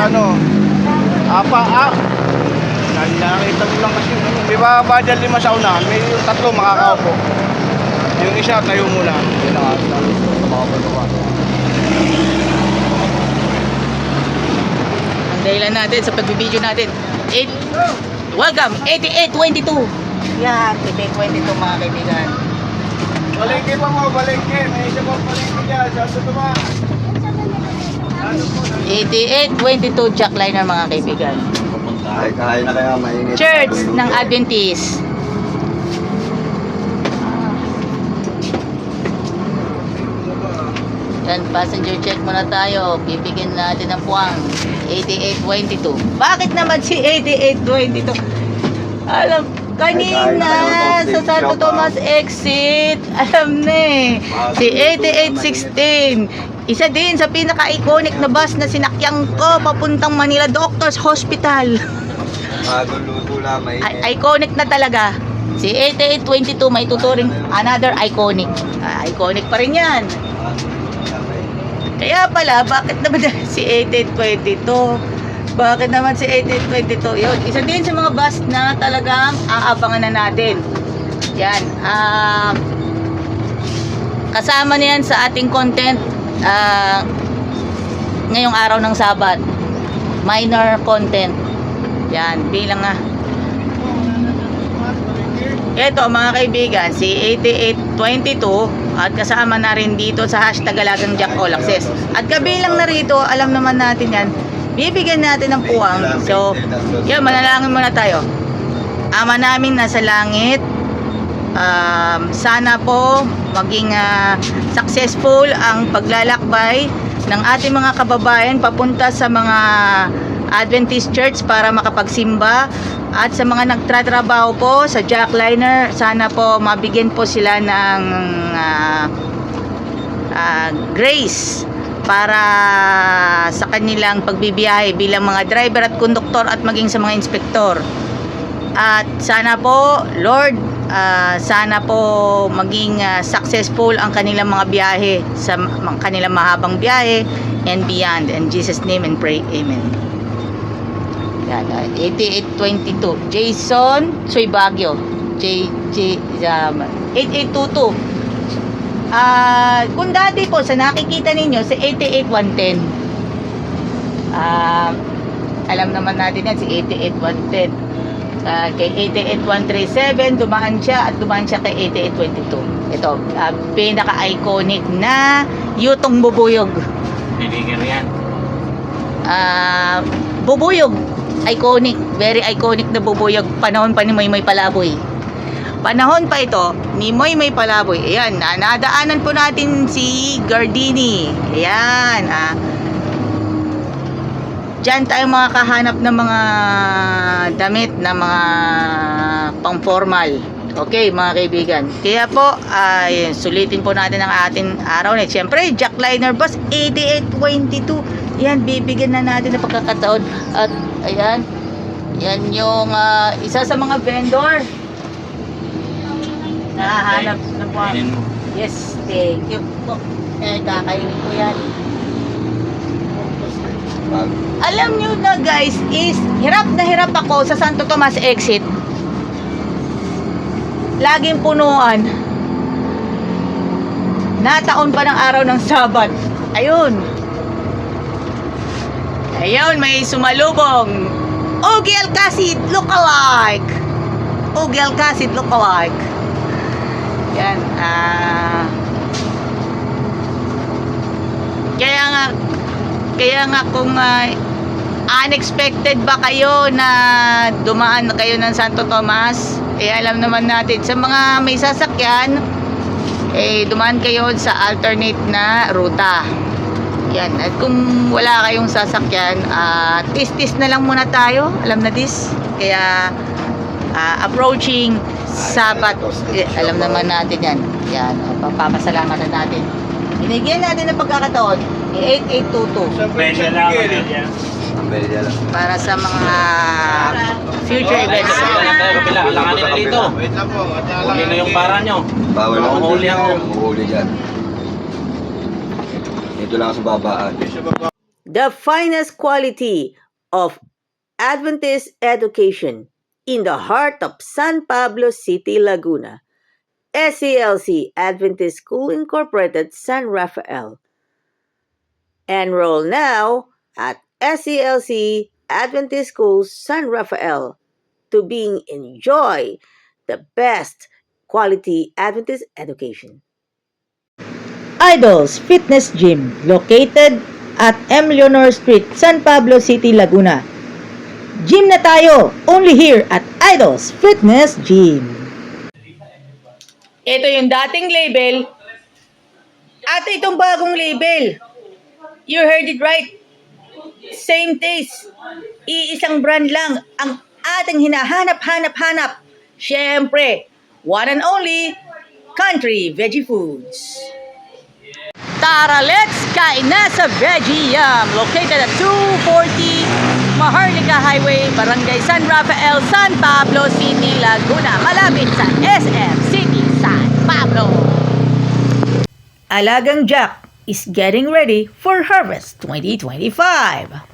ano. Nakita mo lang kasi. Di ba dyan 5 sa unahan, may 3 makakaupo. Yung isa tayo muna. Yun ang asa. Ang dahilan natin sa pagbibideo natin. Welcome, 8822. Yan, 8822 mga kaibigan. Balengke pa mo, balengke. May isa pang balengke dyan. Sa tuma. 8822 jackliner mga kaibigan. Kaya na kaya mainit. Church ng Adventist. Yan, passenger check muna tayo. Bibigyan natin ng puwang. 8822. Bakit naman si 8822? Alam, kanina sa Santo Tomas exit, alam na eh. Si 8816. Isa din sa pinaka-iconic na bus na sinakyan ko papuntang Manila Doctors Hospital. Bagong luto lang, mainit. Iconic na talaga. Si 8822 may tuturing another iconic. Iconic pa rin yan. Kaya pala, bakit naman si 8822? Bakit naman si 8822? Yun, isa din sa mga bus na talagang aabangan na natin. Yan. Kasama niyan sa ating content ngayong araw ng Sabat. Minor content. Yan, bilang ito mga kaibigan, si 8822 at kasama na rin dito sa hashtag Alagang Jack All Access. At kabilang na rito, alam naman natin yan, bibigyan natin ng puwang. So, yun, manalangin muna tayo. Ama namin nasa langit, sana po maging successful ang paglalakbay ng ating mga kababayan papunta sa mga Adventist Church para makapagsimba, at sa mga nagtatrabaho po sa jackliner, sana po mabigyan po sila ng grace para sa kanilang pagbibiyahe bilang mga driver at konduktor at maging sa mga inspektor. At sana po, Lord, sana po maging successful ang kanilang mga biyahe, sa kanilang mahabang biyahe and beyond. In Jesus' name and pray, Amen. Yan, 8822 Jason Soy Baguio 8822. Kung dati po sa nakikita ninyo si 88110, alam naman natin yan si 88110. Kay 88137 dumaan siya kay 8822. Ito, pinaka-iconic na yutong bubuyog. Binigyan yan. Bubuyog, iconic, very iconic na bubuyog. Panahon pa ni Moymoy Palaboy. Panahon pa ito ni Moymoy Palaboy. Ayan, nadaanan po natin si Gardini. Ayan, diyan tayo makakahanap ng mga damit na mga pang-formal. Okay, mga kaibigan. Kaya po, sulitin po natin ang ating araw na. Siyempre, jackliner bus 8822. Yan, bibigyan na natin ng pagkakataon. At ayan, yan yung isa sa mga vendor. Nahanap na po. Yes, thank you po. Kakainin ko yan. Alam nyo na guys, is hirap na hirap ako sa Santo Tomas exit. Laging punuan. Nataon pa ng araw ng Sabat. Ayun. Ayun, may sumalubong. Ogie Alcacid lookalike. Ogie Alcacid lookalike. Yan. Kaya nga kung unexpected ba kayo na dumaan na kayo ng Santo Tomas, alam naman natin sa mga may sasakyan, dumaan kayo sa alternate na ruta. Yan. At kung wala kayong sasakyan, tis-tis na lang muna tayo. Alam na this. Kaya approaching Sabat, alam naman natin yan. Yan. Papasalamatan natin. Binigyan natin ng pagkakataon ni 8822. Medyo lang. Para sa mga future events. Alanganin na dito. Wait lang po. Huli na yung para nyo. bawal ako Mahuli ako. Mahuli dyan. Ito lang sa babaan. the finest quality of Adventist education in the heart of San Pablo City, Laguna. SCLC Adventist School Incorporated, San Rafael. Enroll now at SCLC Adventist School, San Rafael, to enjoy the best quality Adventist education. Idols Fitness Gym, located at M. Leonor Street, San Pablo City, Laguna. Gym na tayo, only here at Idols Fitness Gym. Ito yung dating label at itong bagong label. You heard it right. Same taste. Iisang brand lang ang ating hinahanap-hanap-hanap. Siyempre, one and only Country Veggie Foods. Tara, let's kain na sa Veggie Yum, located at 240 Maharlika Highway, Barangay San Rafael, San Pablo City, Laguna, malapit sa SM City, San Pablo. Alagang Jack is getting ready for Harvest 2025.